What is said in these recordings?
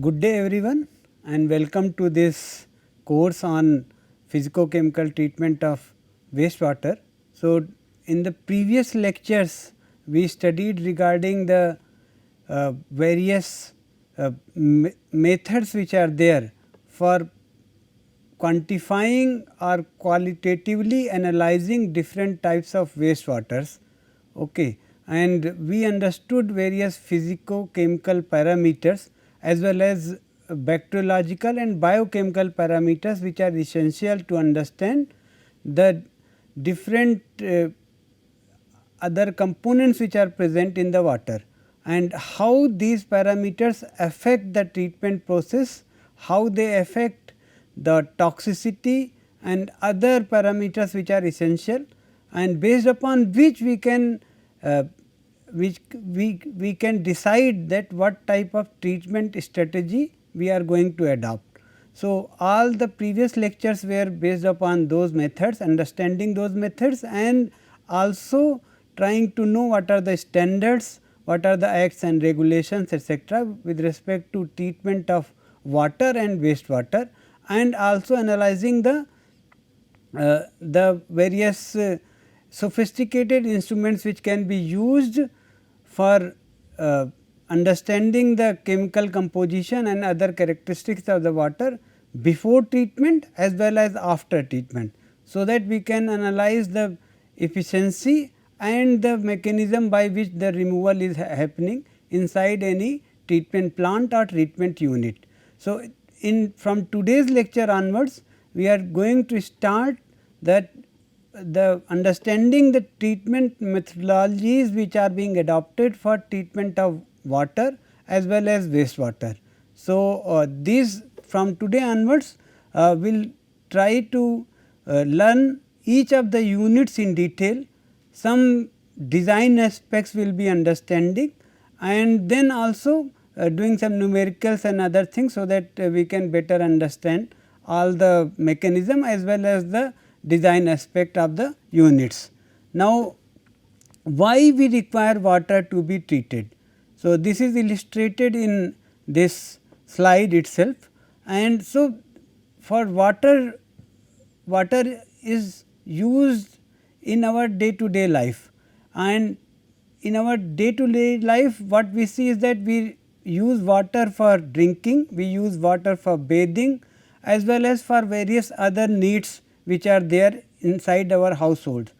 Good day everyone and welcome to this course on physico-chemical treatment of wastewater. So, in the previous lectures we studied regarding the various methods which are there for quantifying or qualitatively analyzing different types of wastewaters. Okay. And we understood various physico-chemical parameters as well as bacteriological and biochemical parameters which are essential to understand the different other components which are present in the water and how these parameters affect the treatment process, how they affect the toxicity and other parameters which are essential, and based upon which we can we can decide that what type of treatment strategy we are going to adopt. So, all the previous lectures were based upon those methods, understanding those methods and also trying to know what are the standards, what are the acts and regulations etcetera with respect to treatment of water and wastewater, and also analyzing the various sophisticated instruments which can be used for understanding the chemical composition and other characteristics of the water before treatment as well as after treatment. So, that we can analyze the efficiency and the mechanism by which the removal is happening inside any treatment plant or treatment unit. So, from today's lecture onwards we are going to start that the understanding the treatment methodologies which are being adopted for treatment of water as well as wastewater. So, this from today onwards we will try to learn each of the units in detail, some design aspects will be understanding and then also doing some numericals and other things, so that we can better understand all the mechanism as well as the design aspect of the units. Now, why we require water to be treated? So, this is illustrated in this slide itself, and so for water is used in our day to day life, and in our day to day life what we see is that we use water for drinking, we use water for bathing as well as for various other needs which are there inside our household.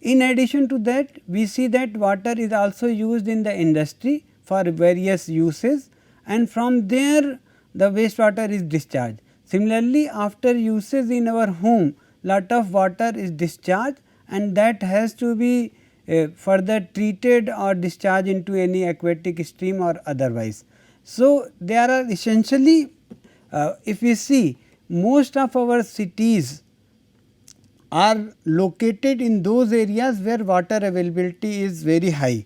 In addition to that, we see that water is also used in the industry for various uses, and from there the wastewater is discharged. Similarly, after uses in our home, lot of water is discharged and that has to be further treated or discharged into any aquatic stream or otherwise. So, there are essentially if we see most of our cities are located in those areas where water availability is very high,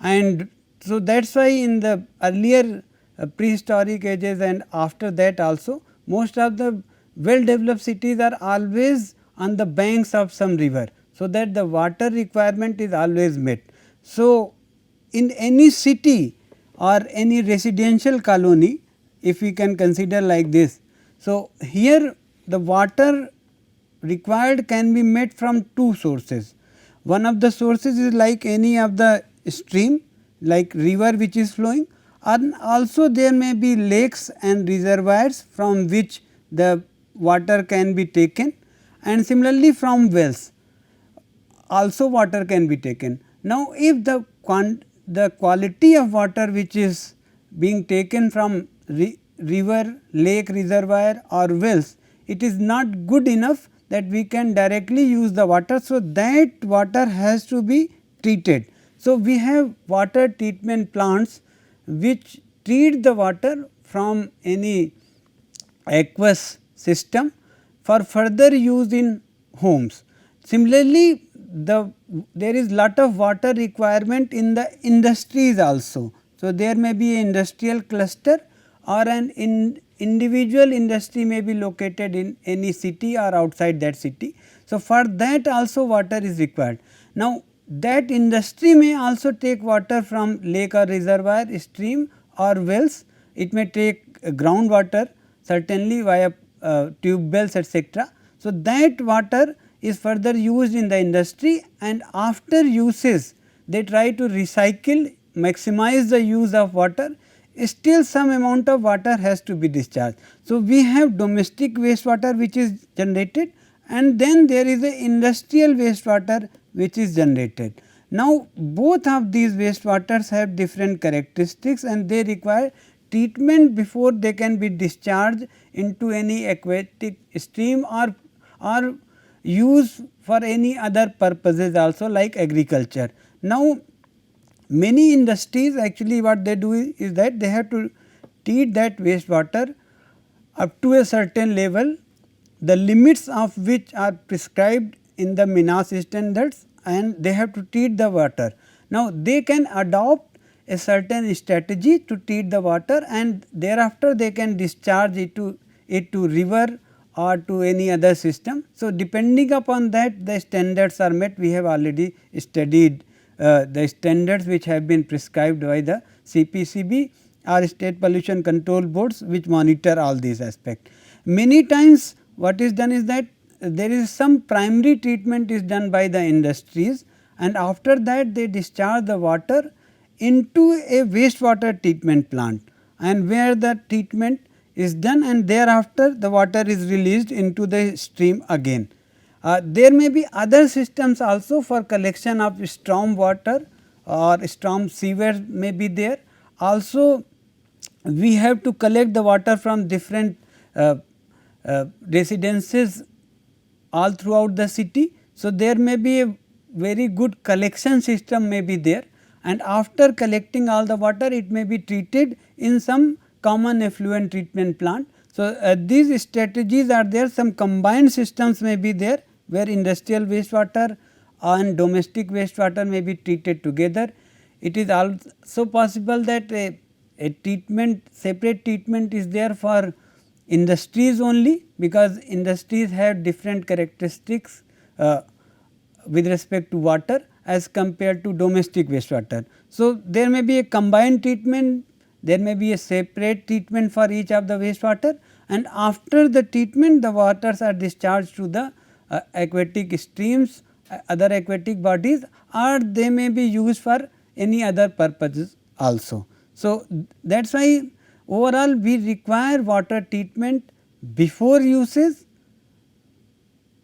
and so that is why in the earlier prehistoric ages and after that also most of the well developed cities are always on the banks of some river, so that the water requirement is always met. So, in any city or any residential colony, if we can consider like this, so here the water required can be met from two sources. One of the sources is like any of the stream like river which is flowing, and also there may be lakes and reservoirs from which the water can be taken, and similarly from wells also water can be taken. Now, if the quality of water which is being taken from river, lake, reservoir or wells, it is not good enough that we can directly use the water. So, that water has to be treated. So, we have water treatment plants which treat the water from any aqueous system for further use in homes. Similarly, there is lot of water requirement in the industries also. So, there may be an industrial cluster or an individual industry may be located in any city or outside that city. So, for that also water is required. Now, that industry may also take water from lake or reservoir, stream or wells it may take groundwater certainly via tube wells etc. So, that water is further used in the industry, and after uses they try to recycle, maximize the use of water, still some amount of water has to be discharged. So, we have domestic wastewater which is generated, and then there is a industrial wastewater which is generated. Now, both of these wastewaters have different characteristics and they require treatment before they can be discharged into any aquatic stream or used for any other purposes also like agriculture. Now, many industries actually what they do is that they have to treat that wastewater up to a certain level, the limits of which are prescribed in the MINAS standards, and they have to treat the water. Now, they can adopt a certain strategy to treat the water, and thereafter they can discharge it to river or to any other system. So, depending upon that the standards are met. We have already studied the standards which have been prescribed by the CPCB or state pollution control boards which monitor all these aspects. Many times what is done is that there is some primary treatment is done by the industries, and after that they discharge the water into a wastewater treatment plant, and where the treatment is done, and thereafter the water is released into the stream again. There may be other systems also for collection of storm water or storm sewers may be there. Also, we have to collect the water from different residences all throughout the city. So, there may be a very good collection system may be there, and after collecting all the water it may be treated in some common effluent treatment plant. So, these strategies are there, some combined systems may be there where industrial wastewater and domestic wastewater may be treated together. It is also possible that a treatment, separate treatment is there for industries only, because industries have different characteristics with respect to water as compared to domestic wastewater. So, there may be a combined treatment, there may be a separate treatment for each of the wastewater, and after the treatment the waters are discharged to the aquatic streams, other aquatic bodies, or they may be used for any other purposes also. So, that is why overall we require water treatment before uses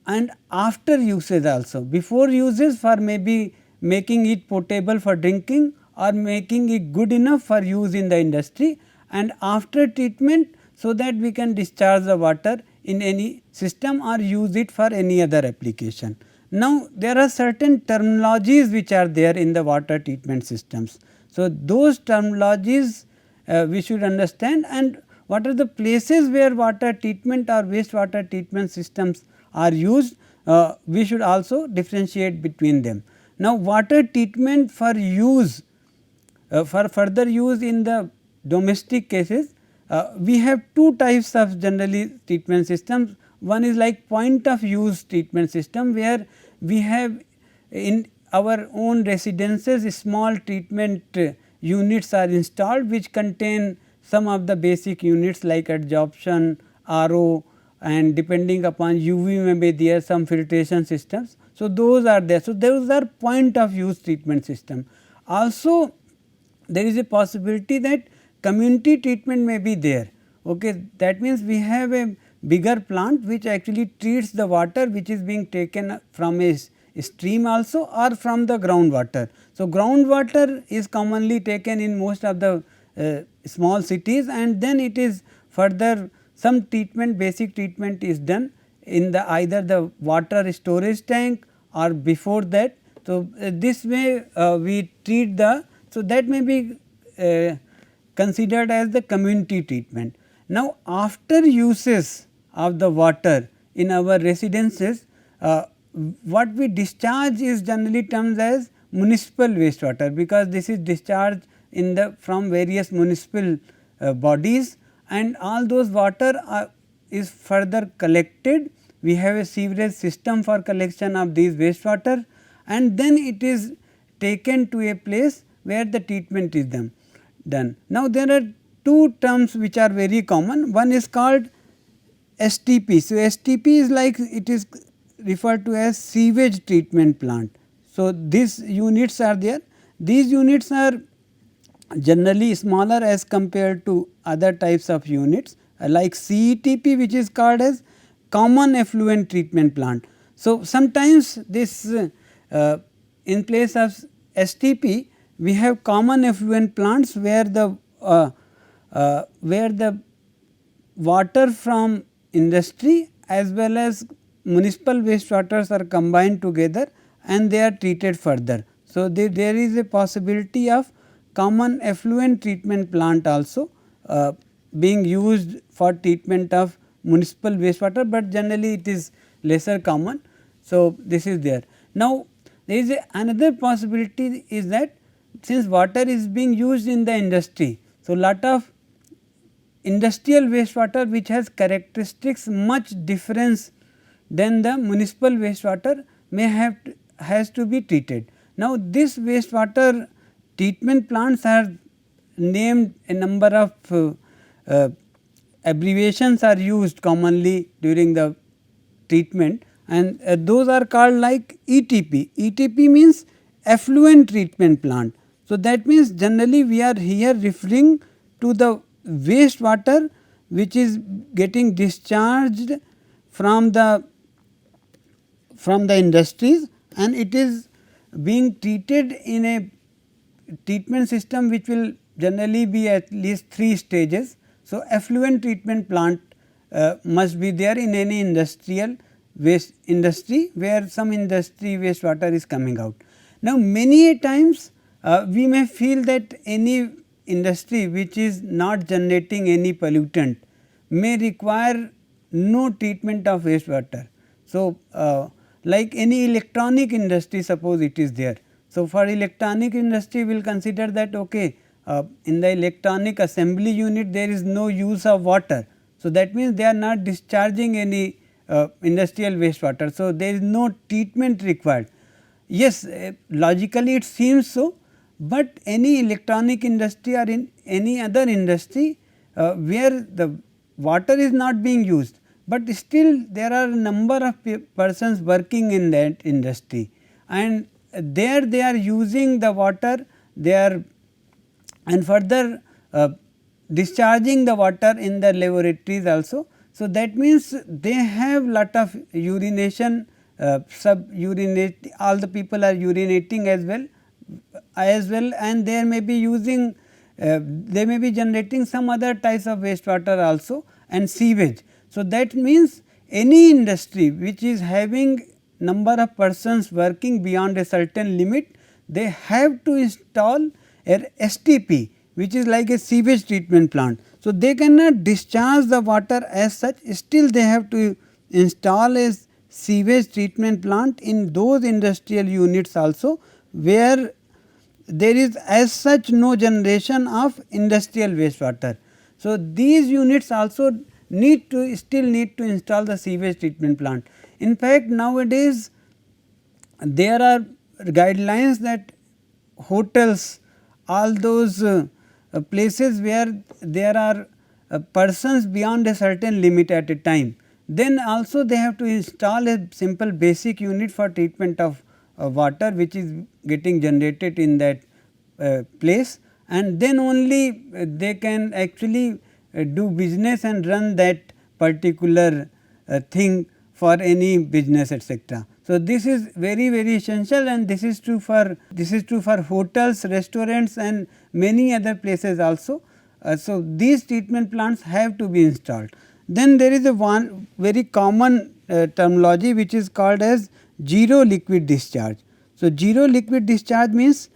and after usage also. Before uses for maybe making it potable for drinking or making it good enough for use in the industry, and after treatment so that we can discharge the water in any system or use it for any other application. Now, there are certain terminologies which are there in the water treatment systems. So, those terminologies we should understand, and what are the places where water treatment or wastewater treatment systems are used, we should also differentiate between them. Now, water treatment for use for further use in the domestic cases, we have two types of generally treatment systems. One is like point of use treatment system, where we have in our own residences small treatment units are installed which contain some of the basic units like adsorption, RO, and depending upon UV may be there some filtration systems. So, those are there. So, those are point of use treatment system. Also, there is a possibility that community treatment may be there. Okay. That means, we have a bigger plant which actually treats the water which is being taken from a stream also or from the groundwater. So, groundwater is commonly taken in most of the small cities, and then it is further some treatment, basic treatment is done in the either the water storage tank or before that. So, this way we treat the, so that may be considered as the community treatment. Now, after uses of the water in our residences, what we discharge is generally termed as municipal wastewater, because this is discharged in the from various municipal bodies, and all those water is further collected. We have a sewerage system for collection of these wastewater, and then it is taken to a place where the treatment is done. Now, there are two terms which are very common. One is called STP. So, STP is like it is referred to as sewage treatment plant. So, these units are there. These units are generally smaller as compared to other types of units like CETP, which is called as common effluent treatment plant. So, sometimes this in place of STP we have common effluent plants where the water from industry as well as municipal wastewaters are combined together and they are treated further. So, there is a possibility of common effluent treatment plant also being used for treatment of municipal wastewater, but generally it is lesser common. So, this is there. Now, there is another possibility is that since water is being used in the industry. So, lot of industrial wastewater which has characteristics much difference than the municipal wastewater has to be treated. Now, this wastewater treatment plants are named, a number of abbreviations are used commonly during the treatment, and those are called like ETP. ETP means effluent treatment plant. So, that means generally we are here referring to the wastewater which is getting discharged from the industries, and it is being treated in a treatment system which will generally be at least 3 stages. So, effluent treatment plant must be there in any industrial waste industry where some industry wastewater is coming out. Now, many a times we may feel that any industry which is not generating any pollutant may require no treatment of wastewater. So, like any electronic industry, suppose it is there. So, for electronic industry we will consider that okay, in the electronic assembly unit there is no use of water. So, that means they are not discharging any industrial wastewater. So, there is no treatment required. Yes, logically it seems so, but any electronic industry or in any other industry where the water is not being used, but still there are a number of persons working in that industry, and there they are using the water, they are and further discharging the water in the laboratories also. So, that means they have lot of urination, sub-urinate, all the people are urinating as well, and they may be using they may be generating some other types of wastewater also and sewage. So, that means any industry which is having number of persons working beyond a certain limit, they have to install a STP which is like a sewage treatment plant. So, they cannot discharge the water as such, still they have to install a sewage treatment plant in those industrial units also where there is as such no generation of industrial wastewater. So, these units also still need to install the sewage treatment plant. In fact, nowadays there are guidelines that hotels, all those places where there are persons beyond a certain limit at a time, then also they have to install a simple basic unit for treatment of water which is getting generated in that place, and then only they can actually do business and run that particular thing for any business, etc. So, this is very essential, and this is true for hotels, restaurants and many other places also. So, these treatment plants have to be installed. Then there is a one very common terminology which is called as zero liquid discharge. So, zero liquid discharge means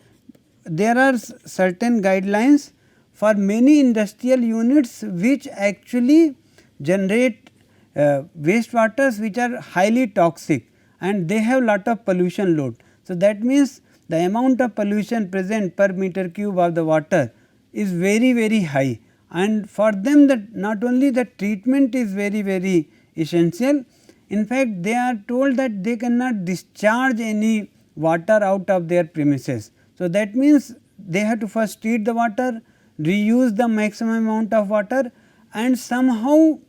there are certain guidelines for many industrial units which actually generate wastewaters which are highly toxic and they have lot of pollution load. So, that means the amount of pollution present per meter cube of the water is very high, and for them that not only the treatment is very essential, in fact they are told that they cannot discharge any water out of their premises. So, that means they have to first treat the water, reuse the maximum amount of water, and somehow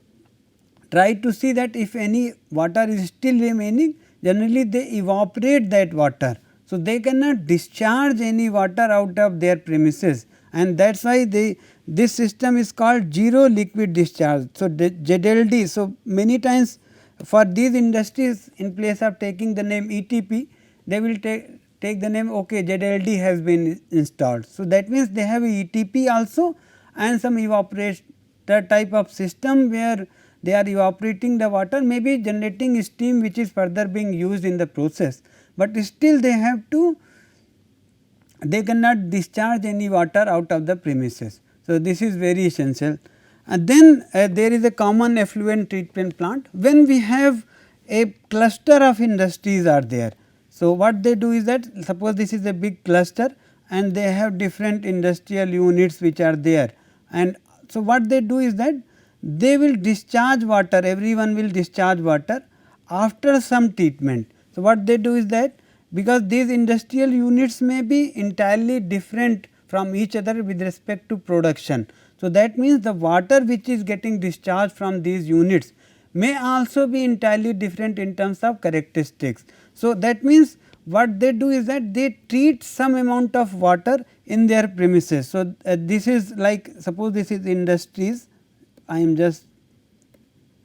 try to see that if any water is still remaining, generally they evaporate that water. So, they cannot discharge any water out of their premises, and that is why this system is called zero liquid discharge. So, ZLD. So, many times for these industries, in place of taking the name ETP, they will take the name okay, ZLD has been installed. So, that means they have a ETP also and some evaporator type of system where they are evaporating the water, maybe generating steam which is further being used in the process, but still they cannot discharge any water out of the premises. So, this is very essential. And then there is a common effluent treatment plant. When we have a cluster of industries are there, so what they do is that, suppose this is a big cluster and they have different industrial units which are there, and so what they do is that they will discharge water, everyone will discharge water after some treatment. So, what they do is that, because these industrial units may be entirely different from each other with respect to production. So, that means the water which is getting discharged from these units may also be entirely different in terms of characteristics. So, that means what they do is that they treat some amount of water in their premises. So, this is like, suppose this is industries, I am just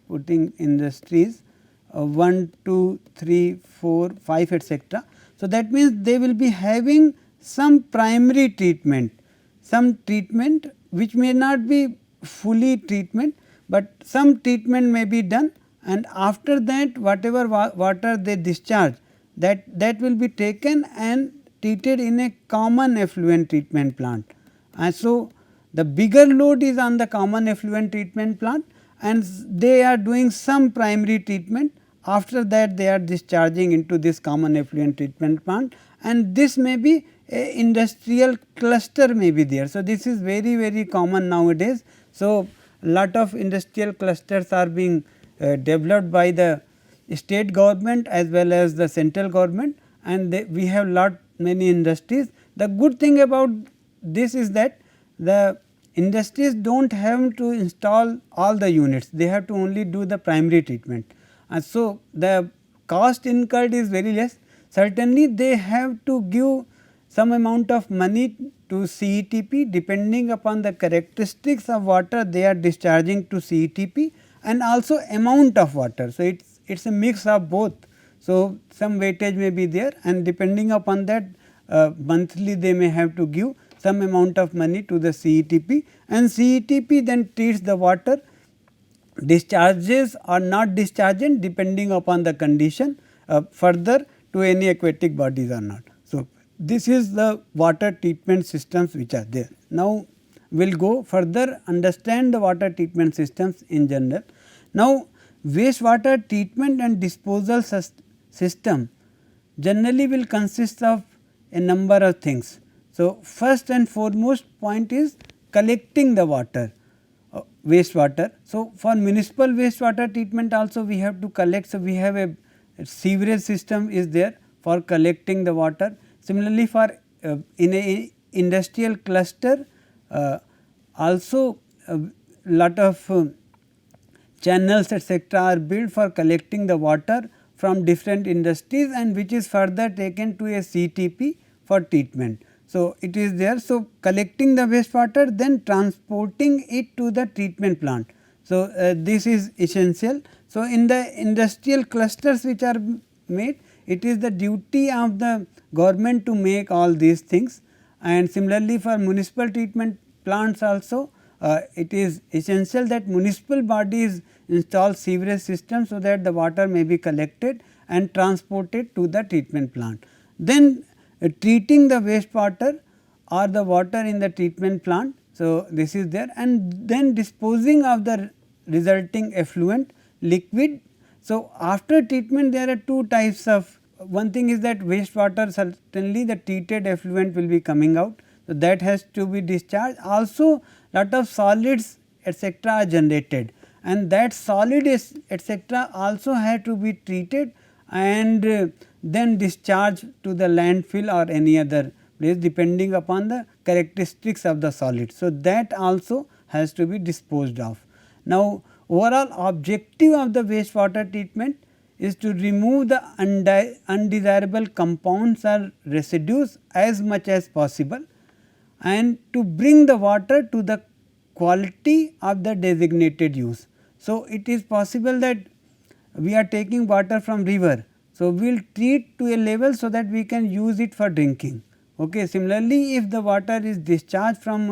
putting industries 1, 2, 3, 4, 5 etc. So, that means they will be having some primary treatment, some treatment which may not be fully treatment, but some treatment may be done, and after that whatever water they discharge, that will be taken and treated in a common effluent treatment plant. And so, the bigger load is on the common effluent treatment plant, and they are doing some primary treatment, after that they are discharging into this common effluent treatment plant, and this may be a industrial cluster may be there. So, this is very common nowadays. So, lot of industrial clusters are being developed by the state government as well as the central government, and we have many industries. The good thing about this is that the industries do not have to install all the units, they have to only do the primary treatment, and so the cost incurred is very less. Certainly, they have to give some amount of money to CETP depending upon the characteristics of water they are discharging to CETP, and also amount of water. So, it is a mix of both. So, some weightage may be there, and depending upon that monthly they may have to give some amount of money to the CETP, and CETP then treats the water, discharges or not discharging depending upon the condition further to any aquatic bodies or not. So, this is the water treatment systems which are there. Now, we will go further understand the water treatment systems in general. Now, wastewater treatment and disposal system generally will consist of a number of things. So, first and foremost point is collecting the water, wastewater. So, for municipal wastewater treatment also we have to collect. So, we have a sewerage system is there for collecting the water. Similarly, for in a industrial cluster also lot of channels etc. are built for collecting the water from different industries, and which is further taken to a CTP for treatment. So, it is there. So, collecting the wastewater, then transporting it to the treatment plant. So, this is essential. So, in the industrial clusters which are made, it is the duty of the government to make all these things, and similarly for municipal treatment plants also it is essential that municipal bodies install sewerage system, so that the water may be collected and transported to the treatment plant. Then treating the wastewater or the water in the treatment plant. So, this is there, and then disposing of the resulting effluent liquid. So, after treatment there are two types of, one thing is that wastewater, certainly the treated effluent will be coming out. So, that has to be discharged. Also lot of solids etc. are generated, and that solid etc. also have to be treated and then discharged to the landfill or any other place depending upon the characteristics of the solid. So, that also has to be disposed of. Now, overall objective of the wastewater treatment is to remove the undesirable compounds or residues as much as possible and to bring the water to the quality of the designated use. So, it is possible that we are taking water from river. So, we will treat to a level so that we can use it for drinking. Okay. Similarly, if the water is discharged from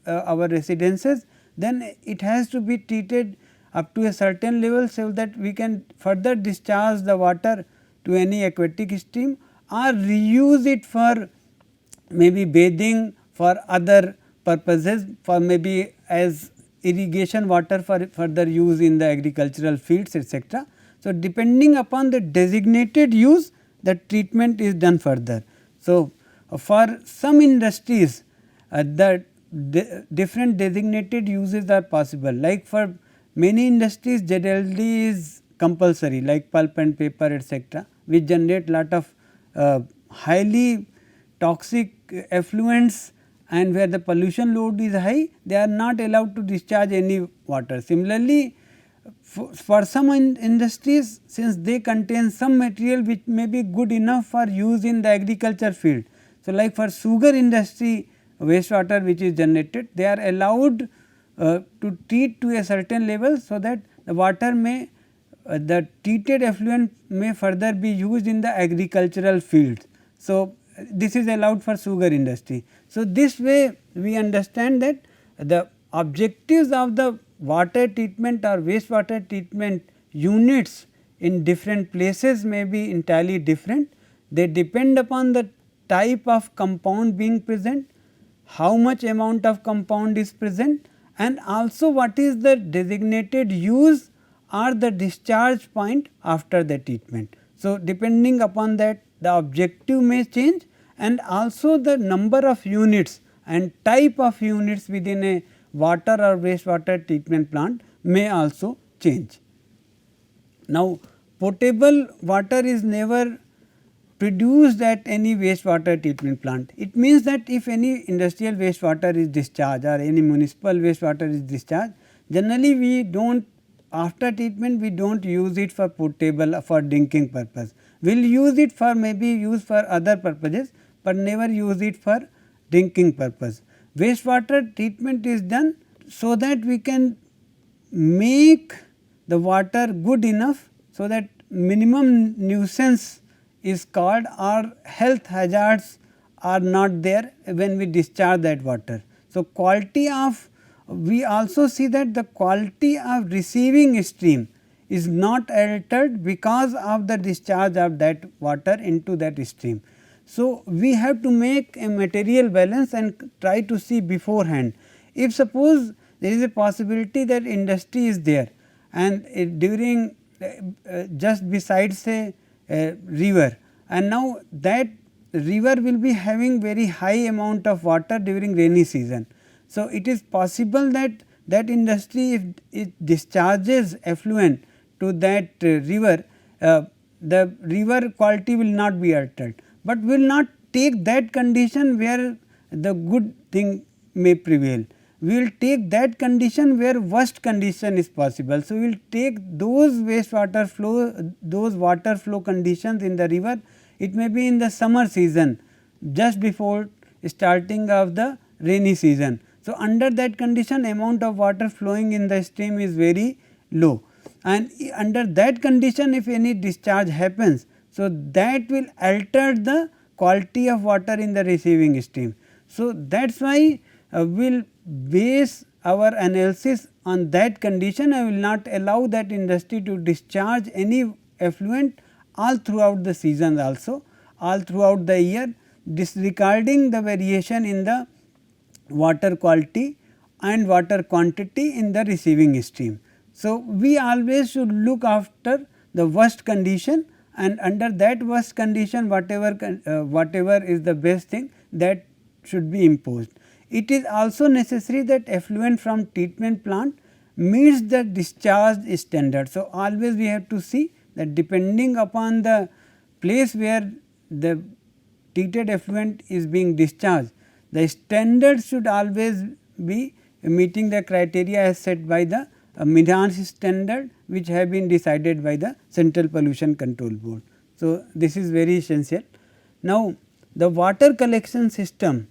our residences, then it has to be treated up to a certain level, so that we can further discharge the water to any aquatic stream or reuse it for maybe bathing, for other purposes, for maybe as irrigation water for further use in the agricultural fields, etc. So, depending upon the designated use, the treatment is done further. So, for some industries the different designated uses are possible, like for many industries ZLD is compulsory, like pulp and paper, etc., which generate lot of highly toxic effluents, and where the pollution load is high, they are not allowed to discharge any water. Similarly, for some industries, since they contain some material which may be good enough for use in the agriculture field. So, like for sugar industry wastewater which is generated, they are allowed to treat to a certain level, so that the water may the treated effluent may further be used in the agricultural fields. So, this is allowed for sugar industry. So, this way we understand that the objectives of the water treatment or wastewater treatment units in different places may be entirely different. They depend upon the type of compound being present, how much amount of compound is present, and also what is the designated use or the discharge point after the treatment. So, depending upon that, the objective may change, and also the number of units and type of units within a water or wastewater treatment plant may also change. Now, potable water is never produced at any wastewater treatment plant. It means that if any industrial wastewater is discharged or any municipal wastewater is discharged, generally we do not, after treatment we do not use it for potable for drinking purpose. We will use it for maybe use for other purposes, but never use it for drinking purpose. Wastewater treatment is done so that we can make the water good enough, so that minimum nuisance is called or health hazards are not there when we discharge that water. So, quality of, we also see that the quality of receiving stream is not altered because of the discharge of that water into that stream. So, we have to make a material balance and try to see beforehand. If suppose there is a possibility that industry is there and during just beside say river, and now that river will be having very high amount of water during rainy season. So, it is possible that that industry, if it discharges effluent to that river, the river quality will not be altered, but will not take that condition where the good thing may prevail. We will take that condition where worst condition is possible. So, we will take those wastewater flow, those water flow conditions in the river. It may be in the summer season just before starting of the rainy season. So, under that condition amount of water flowing in the stream is very low, and under that condition if any discharge happens, so that will alter the quality of water in the receiving stream. So, that is why we will base our analysis on that condition. I will not allow that industry to discharge any effluent all throughout the season, also all throughout the year, disregarding the variation in the water quality and water quantity in the receiving stream. So, we always should look after the worst condition, and under that worst condition whatever is the best thing, that should be imposed. It is also necessary that effluent from treatment plant meets the discharge standard. So, always we have to see that depending upon the place where the treated effluent is being discharged, the standard should always be meeting the criteria as set by the Milan standard, which have been decided by the Central Pollution Control Board. So, this is very essential. Now, the water collection system,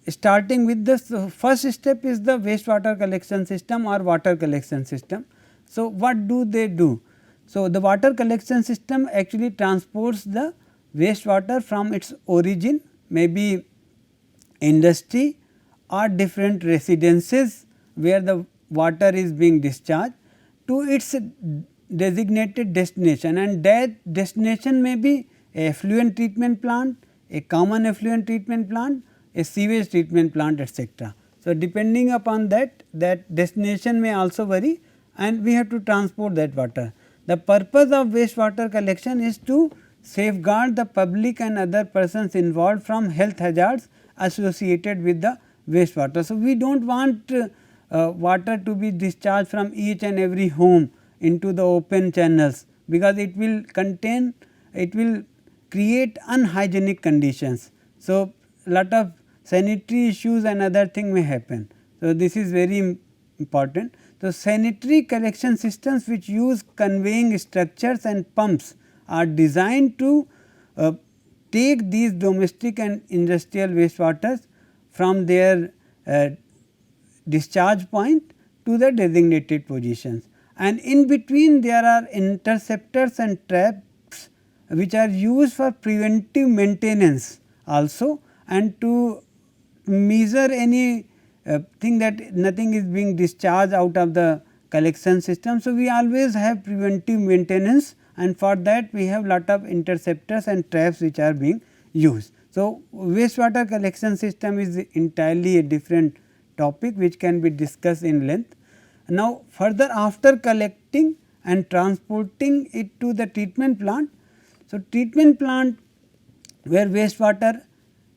starting with the first step is the wastewater collection system or water collection system. So, what do they do? So, the water collection system actually transports the wastewater from its origin, maybe industry or different residences where the water is being discharged, to its designated destination, and that destination may be a effluent treatment plant, a common effluent treatment plant, a sewage treatment plant, etc. So, depending upon that destination may also vary, and we have to transport that water. The purpose of wastewater collection is to safeguard the public and other persons involved from health hazards associated with the wastewater. So, we do not want water to be discharged from each and every home into the open channels, because it will create unhygienic conditions. So, lot of sanitary issues and other thing may happen. So, this is very important. So, sanitary collection systems which use conveying structures and pumps are designed to take these domestic and industrial wastewaters from their discharge point to the designated positions, and in between there are interceptors and traps which are used for preventive maintenance also, and to measure any thing that nothing is being discharged out of the collection system. So, we always have preventive maintenance, and for that we have lot of interceptors and traps which are being used. So, wastewater collection system is entirely a different topic which can be discussed in length. Now, further after collecting and transporting it to the treatment plant. So, treatment plant where wastewater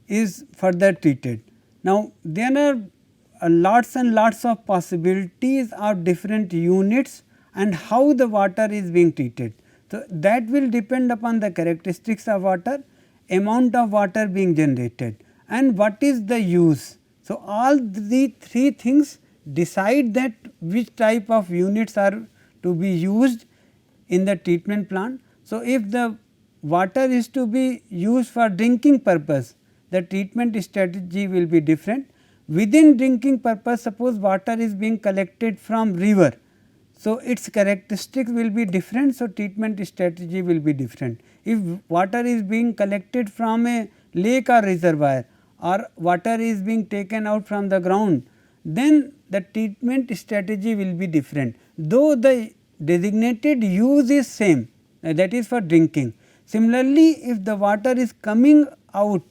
is further treated. Now, there are lots and lots of possibilities of different units and how the water is being treated. So, that will depend upon the characteristics of water, amount of water being generated, and what is the use. So, all the three things decide that which type of units are to be used in the treatment plant. So, if the water is to be used for drinking purpose, the treatment strategy will be different. Within drinking purpose, suppose water is being collected from river, so its characteristics will be different. So, treatment strategy will be different. If water is being collected from a lake or reservoir, or water is being taken out from the ground, then the treatment strategy will be different, though the designated use is same, that is for drinking. Similarly, if the water is coming out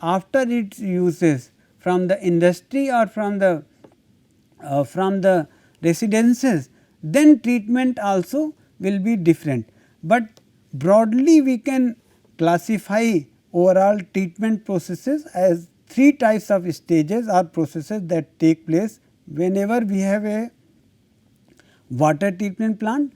after its uses from the industry or from the residences, then treatment also will be different. But broadly we can classify overall treatment processes as three types of stages or processes that take place whenever we have a water treatment plant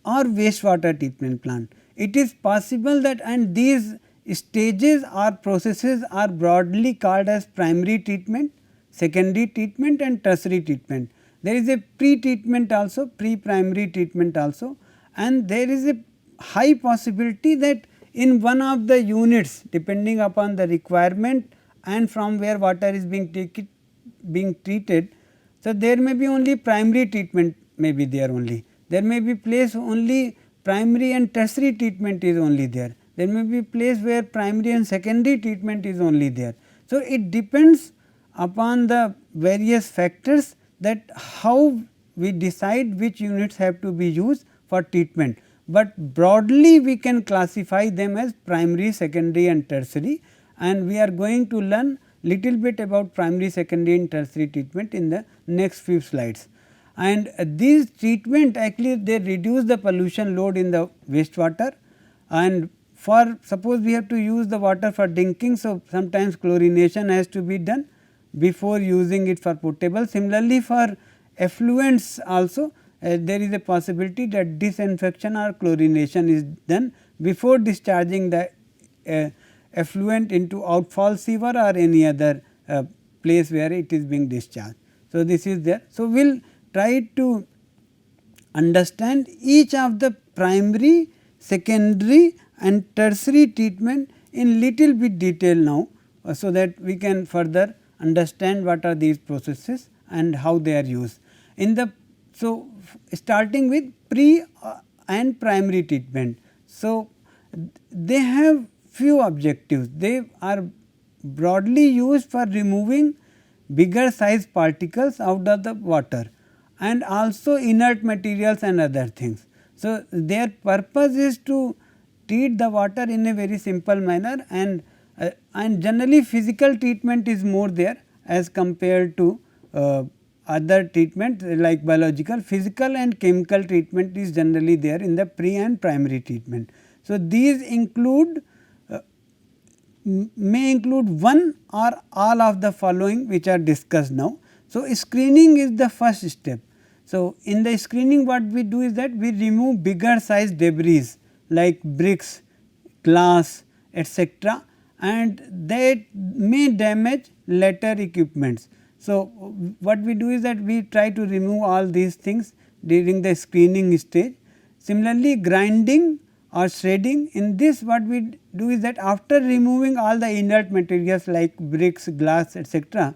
or wastewater treatment plant. It is possible that, and these stages or processes are broadly called as primary treatment, secondary treatment and tertiary treatment. There is a pre-treatment also, pre-primary treatment also, and there is a high possibility that in one of the units, depending upon the requirement and from where water is being treated. So, there may be only primary treatment may be there only, there may be place only primary and tertiary treatment is only there, there may be place where primary and secondary treatment is only there. So, it depends upon the various factors that how we decide which units have to be used for treatment, but broadly we can classify them as primary, secondary and tertiary, and we are going to learn little bit about primary, secondary and tertiary treatment in the next few slides. And these treatment actually they reduce the pollution load in the wastewater, and for suppose we have to use the water for drinking. So, sometimes chlorination has to be done before using it for potable. Similarly, for effluents also there is a possibility that disinfection or chlorination is done before discharging the effluent into outfall sewer or any other place where it is being discharged. So, this is there. So, we will try to understand each of the primary, secondary and tertiary treatment in little bit detail now, so that we can further understand what are these processes and how they are used. In the starting with pre and primary treatment. So, they have few objectives. They are broadly used for removing bigger size particles out of the water and also inert materials and other things. So, their purpose is to treat the water in a very simple manner, and generally physical treatment is more there as compared to other treatment like biological. Physical and chemical treatment is generally there in the pre and primary treatment. So, these include may include one or all of the following which are discussed now. So, screening is the first step. So, in the screening what we do is that we remove bigger size debris like bricks, glass, etc., and that may damage later equipments. So, what we do is that we try to remove all these things during the screening stage. Similarly, grinding or shredding, in this what we do is that after removing all the inert materials like bricks, glass, etc.,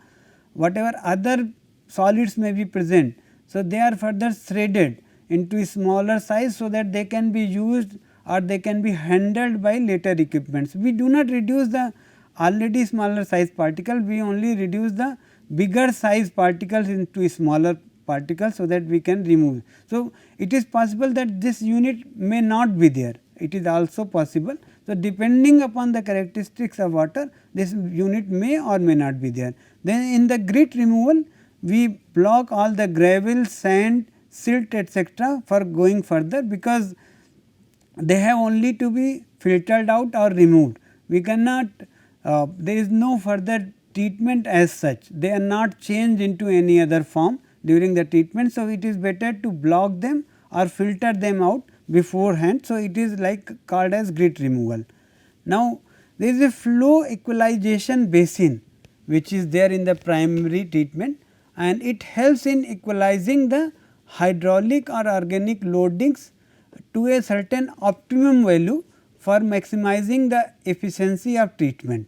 whatever other solids may be present. So, they are further shredded into smaller size, so that they can be used or they can be handled by later equipments. We do not reduce the already smaller size particle, we only reduce the bigger size particles into smaller particles, so that we can remove. So, it is possible that this unit may not be there, it is also possible. So, depending upon the characteristics of water, this unit may or may not be there. Then in the grit removal, we block all the gravel, sand, silt, etc., for going further, because they have only to be filtered out or removed. We cannot, there is no further treatment as such, they are not changed into any other form during the treatment. So, it is better to block them or filter them out beforehand. So, it is like called as grit removal. Now, there is a flow equalization basin which is there in the primary treatment, and it helps in equalizing the hydraulic or organic loadings to a certain optimum value for maximizing the efficiency of treatment.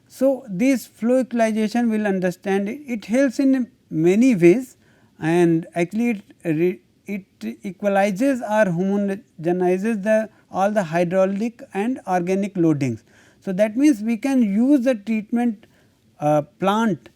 So, this flow equalization we will understand it helps in many ways, and actually it equalizes or homogenizes the all the hydraulic and organic loadings. So, that means we can use the treatment plant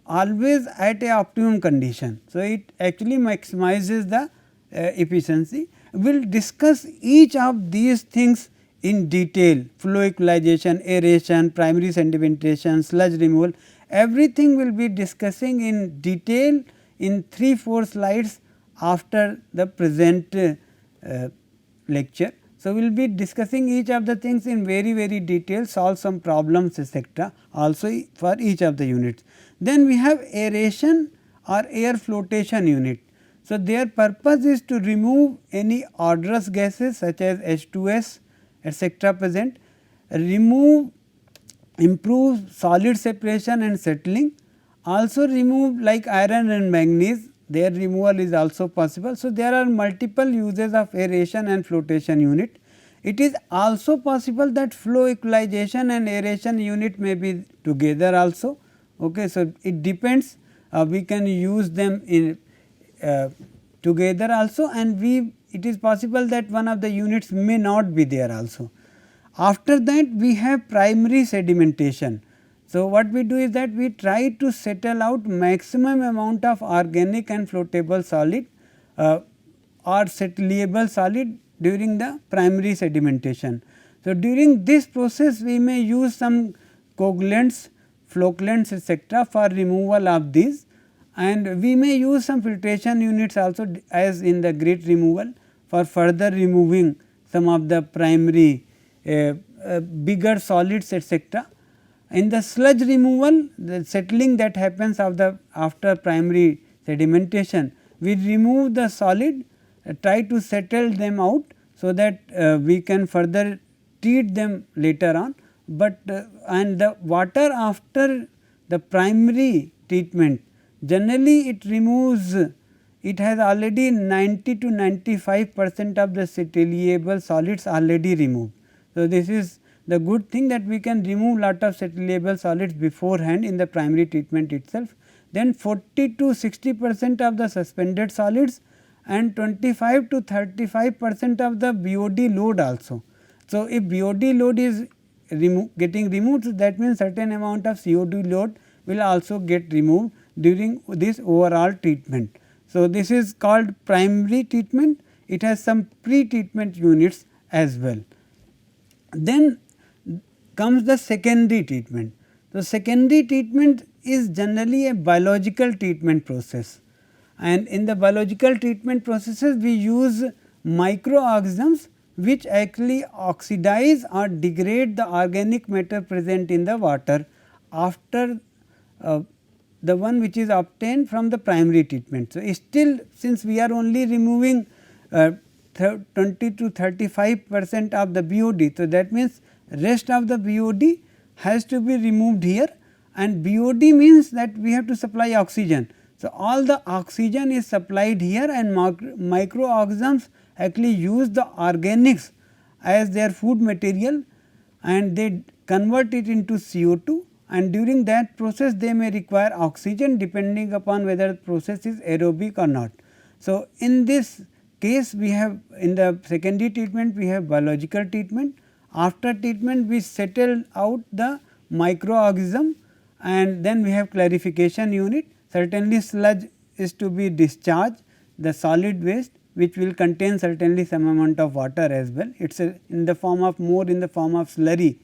always at a optimum condition. So, it actually maximizes the efficiency. We will discuss each of these things in detail: flow equalization, aeration, primary sedimentation, sludge removal, everything will be discussing in detail in 3-4 slides after the present lecture. So, we will be discussing each of the things in very detail, solve some problems, etc., also for each of the units. Then we have aeration or air flotation unit. So, their purpose is to remove any odorous gases such as H2S, etc., present, improve solid separation and settling, also remove like iron and manganese, their removal is also possible. So, there are multiple uses of aeration and flotation unit. It is also possible that flow equalization and aeration unit may be together also. Okay. So, it depends, we can use them in together also, and it is possible that one of the units may not be there also. After that, we have primary sedimentation. So, what we do is that we try to settle out maximum amount of organic and floatable solid or settleable solid during the primary sedimentation. So, during this process we may use some coagulants, flocculants, etc., for removal of these, and we may use some filtration units also as in the grit removal for further removing some of the primary bigger solids, etc. In the sludge removal, the settling that happens after primary sedimentation, we remove the solid, try to settle them out, so that we can further treat them later on. But and the water after the primary treatment, generally it removes, it has already 90 to 95% of the settlable solids already removed. So, this is the good thing that we can remove lot of settlable solids beforehand in the primary treatment itself. Then 40 to 60% of the suspended solids and 25 to 35% of the BOD load also. So, if BOD load is getting removed, so that means certain amount of COD load will also get removed during this overall treatment. So, this is called primary treatment, it has some pre-treatment units as well. Then comes the secondary treatment. So, secondary treatment is generally a biological treatment process, and in the biological treatment processes we use microorganisms which actually oxidize or degrade the organic matter present in the water after the one which is obtained from the primary treatment. So, still since we are only removing 20 to 35% of the BOD. So, that means rest of the BOD has to be removed here, and BOD means that we have to supply oxygen. So, all the oxygen is supplied here, and microorganisms actually use the organics as their food material, and they convert it into CO2, and during that process they may require oxygen depending upon whether the process is aerobic or not. So, in this case we have, in the secondary treatment we have biological treatment. After treatment we settle out the microorganism, and then we have clarification unit. Certainly sludge is to be discharged, the solid waste which will contain certainly some amount of water as well. It is in the form of more in the form of slurry,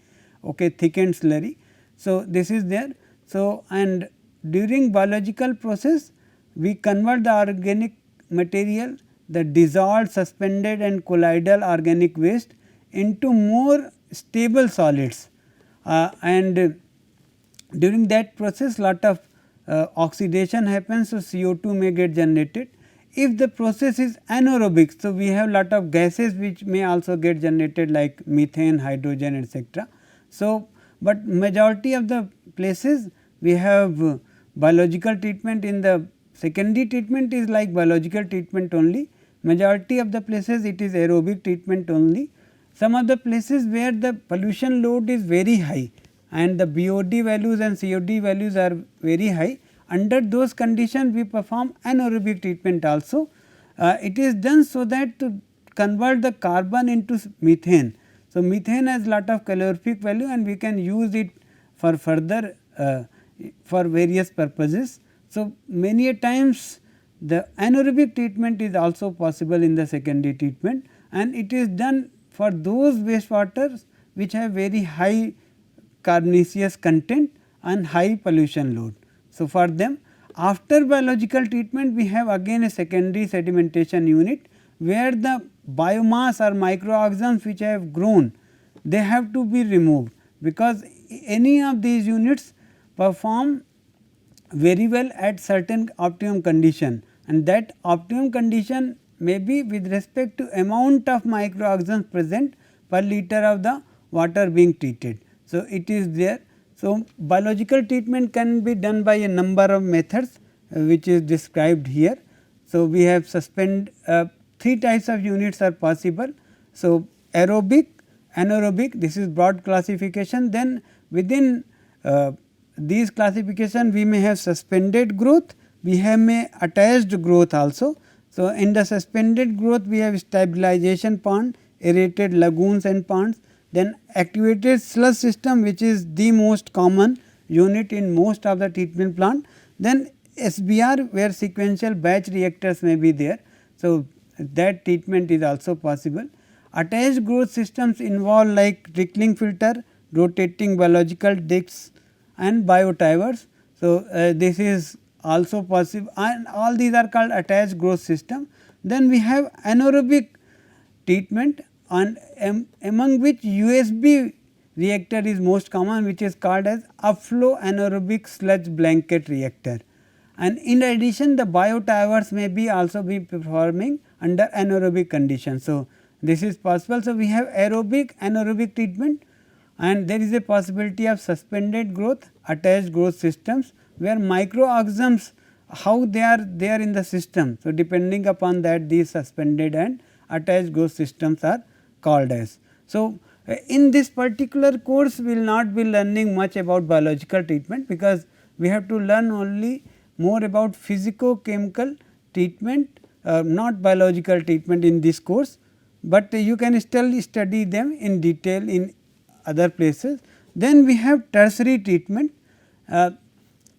okay, thickened slurry. So, this is there. So, and during biological process we convert the organic material, the dissolved, suspended and colloidal organic waste into more stable solids, and during that process lot of oxidation happens. So, CO2 may get generated. If the process is anaerobic, so we have lot of gases which may also get generated like methane, hydrogen, etc. So, but majority of the places we have biological treatment. In the secondary treatment is like biological treatment only, majority of the places it is aerobic treatment only. Some of the places where the pollution load is very high and the BOD values and COD values are very high, under those conditions we perform anaerobic treatment also. It is done so that to convert the carbon into methane. So, methane has lot of calorific value and we can use it for further for various purposes. So, many a times the anaerobic treatment is also possible in the secondary treatment, and it is done for those wastewaters which have very high carbonaceous content and high pollution load. So, for them after biological treatment we have again a secondary sedimentation unit where the biomass or microorganisms which have grown, they have to be removed, because any of these units perform very well at certain optimum condition, and that optimum condition may be with respect to amount of microorganisms present per liter of the water being treated. So, it is there. So, biological treatment can be done by a number of methods which is described here. So, we have three types of units are possible. So, aerobic, anaerobic, this is broad classification. Then within these classification we may have suspended growth, we have may attached growth also. So, in the suspended growth we have stabilization pond, aerated lagoons and ponds, then activated sludge system which is the most common unit in most of the treatment plant, then SBR where sequential batch reactors may be there. So, that treatment is also possible. Attached growth systems involve like trickling filter, rotating biological discs and biotowers. So, this is also possible, and all these are called attached growth system. Then we have anaerobic treatment, and among which USB reactor is most common, which is called as upflow anaerobic sludge blanket reactor. And in addition the biotowers may be also be performing under anaerobic conditions. So, this is possible. So, we have aerobic, anaerobic treatment, and there is a possibility of suspended growth, attached growth systems, where microorganisms how they are there in the system. So, depending upon that these suspended and attached growth systems are called as. So, in this particular course we will not be learning much about biological treatment, because we have to learn only more about physico-chemical treatment, not biological treatment in this course, but you can still study them in detail in other places. Then we have tertiary treatment.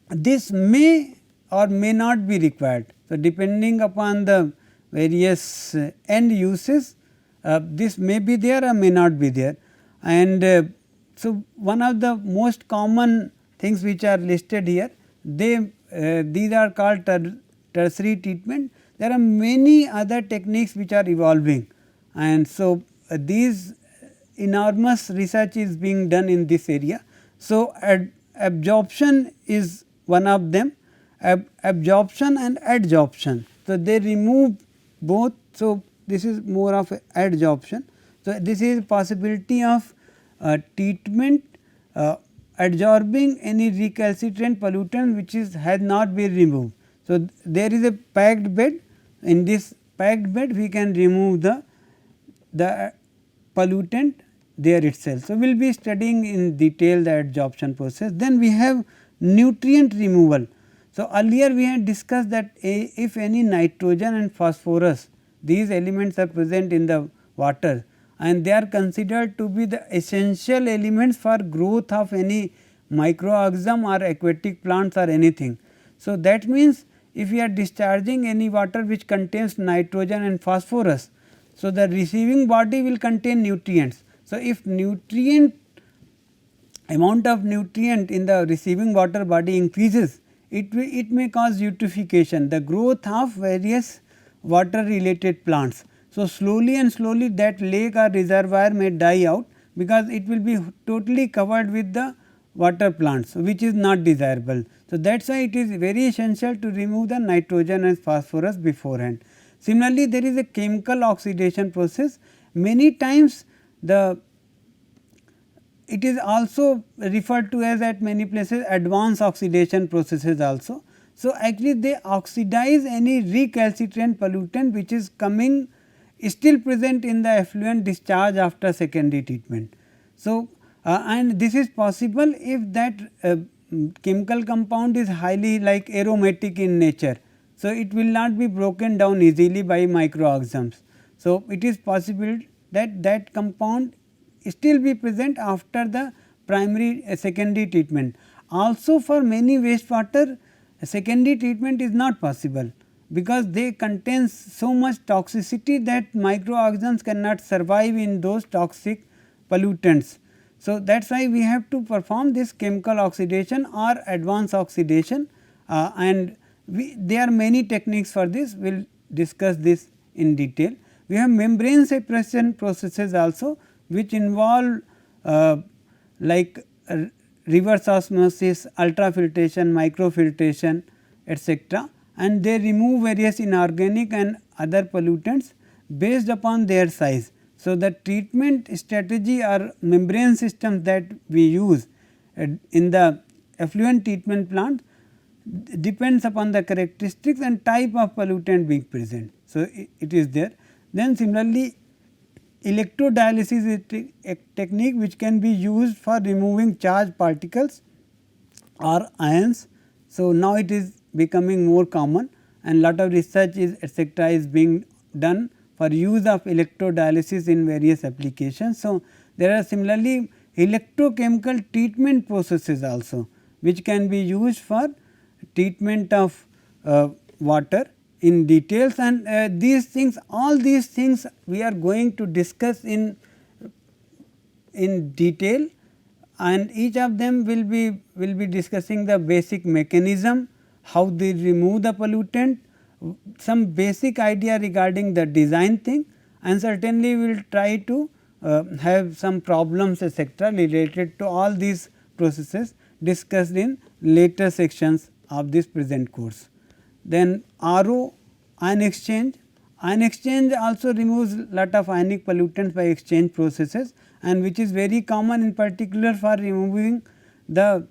This may or may not be required. So, depending upon the various end uses, this may be there or may not be there. And so, one of the most common things which are listed here, these are called tertiary treatment. There are many other techniques which are evolving, and so these enormous research is being done in this area. So, absorption is one of them, absorption and adsorption. So, they remove both. So, this is more of adsorption. So, this is possibility of treatment adsorbing any recalcitrant pollutant which has not been removed. So, there is a packed bed. In this packed bed we can remove the pollutant there itself. So, we will be studying in detail the adsorption process. Then we have nutrient removal. So, earlier we had discussed that if any nitrogen and phosphorus, these elements are present in the water and they are considered to be the essential elements for growth of any microorganism or aquatic plants or anything. So, that means if we are discharging any water which contains nitrogen and phosphorus, so the receiving body will contain nutrients. So, if amount of nutrient in the receiving water body increases, it may cause eutrophication, the growth of various water related plants. So, slowly and slowly that lake or reservoir may die out, because it will be totally covered with the water plants, which is not desirable. So, that is why it is very essential to remove the nitrogen and phosphorus beforehand. Similarly, there is a chemical oxidation process. Many times it is also referred to as at many places advanced oxidation processes also. So, actually they oxidize any recalcitrant pollutant which is coming still present in the effluent discharge after secondary treatment. So, and this is possible if that chemical compound is highly like aromatic in nature. So, it will not be broken down easily by microorganisms. So, it is possible that that compound still be present after the primary secondary treatment. Also for many wastewater, secondary treatment is not possible, because they contain so much toxicity that microorganisms cannot survive in those toxic pollutants. So, that is why we have to perform this chemical oxidation or advanced oxidation, and there are many techniques for this. We will discuss this in detail. We have membrane separation processes also, which involve like reverse osmosis, ultrafiltration, microfiltration, etc., and they remove various inorganic and other pollutants based upon their size. So, the treatment strategy or membrane systems that we use in the effluent treatment plant depends upon the characteristics and type of pollutant being present. So, it is there. Then similarly, electrodialysis is a technique which can be used for removing charged particles or ions. So, now it is becoming more common, and lot of research is etc. is being done for use of electrodialysis in various applications. So, there are similarly electrochemical treatment processes also, which can be used for treatment of water in details, and these things, all these things we are going to discuss in detail, and each of them will be discussing the basic mechanism, how they remove the pollutant, some basic idea regarding the design thing, and certainly we will try to have some problems etc. related to all these processes discussed in later sections of this present course. Then RO, ion exchange. Ion exchange also removes lot of ionic pollutants by exchange processes, and which is very common in particular for removing the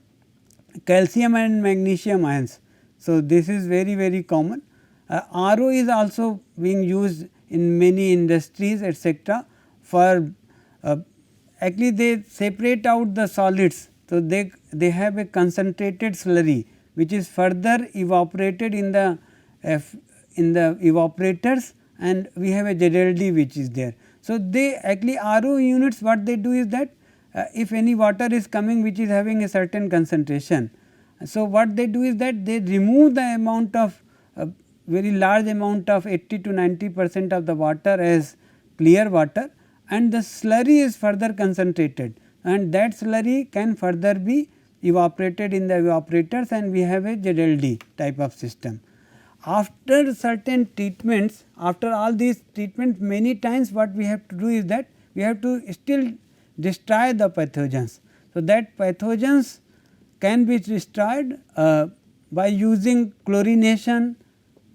calcium and magnesium ions. So, this is very common. RO is also being used in many industries etcetera for actually they separate out the solids. So, they have a concentrated slurry which is further evaporated in the evaporators, and we have a ZLD which is there. So, they actually RO units what they do is that if any water is coming which is having a certain concentration. So, what they do is that they remove the amount of very large amount of 80 to 90% of the water as clear water, and the slurry is further concentrated, and that slurry can further be evaporated in the evaporators, and we have a ZLD type of system. After certain treatments, after all these treatments, many times what we have to do is that we have to still destroy the pathogens. So, that pathogens can be destroyed by using chlorination,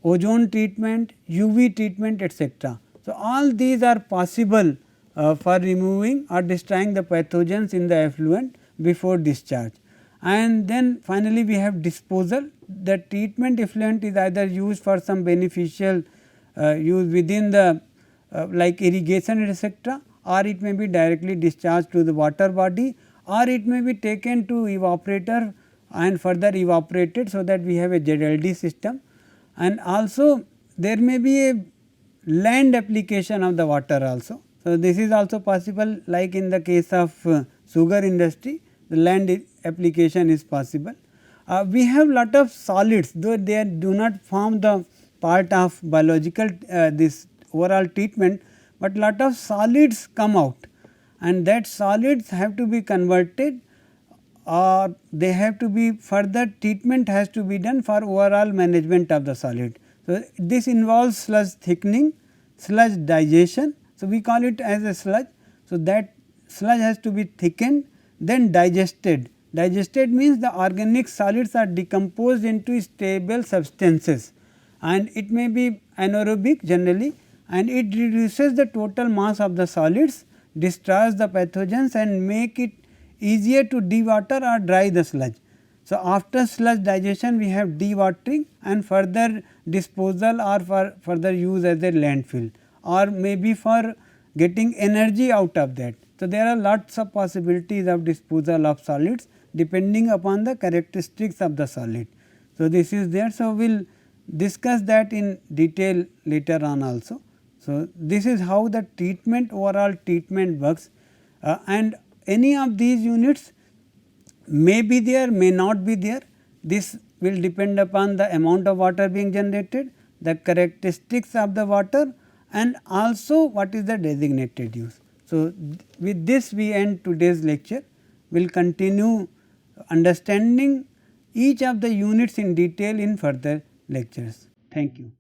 ozone treatment, UV treatment etcetera. So, all these are possible for removing or destroying the pathogens in the effluent before discharge. And then finally, we have disposal. The treatment effluent is either used for some beneficial use within the like irrigation etcetera, or it may be directly discharged to the water body, or it may be taken to evaporator and further evaporated. So, that we have a ZLD system, and also there may be a land application of the water also. So, this is also possible, like in the case of sugar industry, the land application is possible. We have lot of solids, though they do not form the part of biological this overall treatment, but lot of solids come out, and that solids have to be converted, or they have to be further treatment has to be done for overall management of the solid. So, this involves sludge thickening, sludge digestion. So, we call it as a sludge. So, that sludge has to be thickened, then digested. Digested means the organic solids are decomposed into stable substances, and it may be anaerobic generally, and it reduces the total mass of the solids, destroys the pathogens, and make it easier to dewater or dry the sludge. So, after sludge digestion we have dewatering and further disposal or for further use as a landfill, or maybe for getting energy out of that. So, there are lots of possibilities of disposal of solids depending upon the characteristics of the solid. So, this is there. So, we will discuss that in detail later on also. So, this is how the treatment overall treatment works, and any of these units may be there, may not be there. This will depend upon the amount of water being generated, the characteristics of the water, and also what is the designated use. So, with this we end today's lecture. We will continue understanding each of the units in detail in further lectures. Thank you.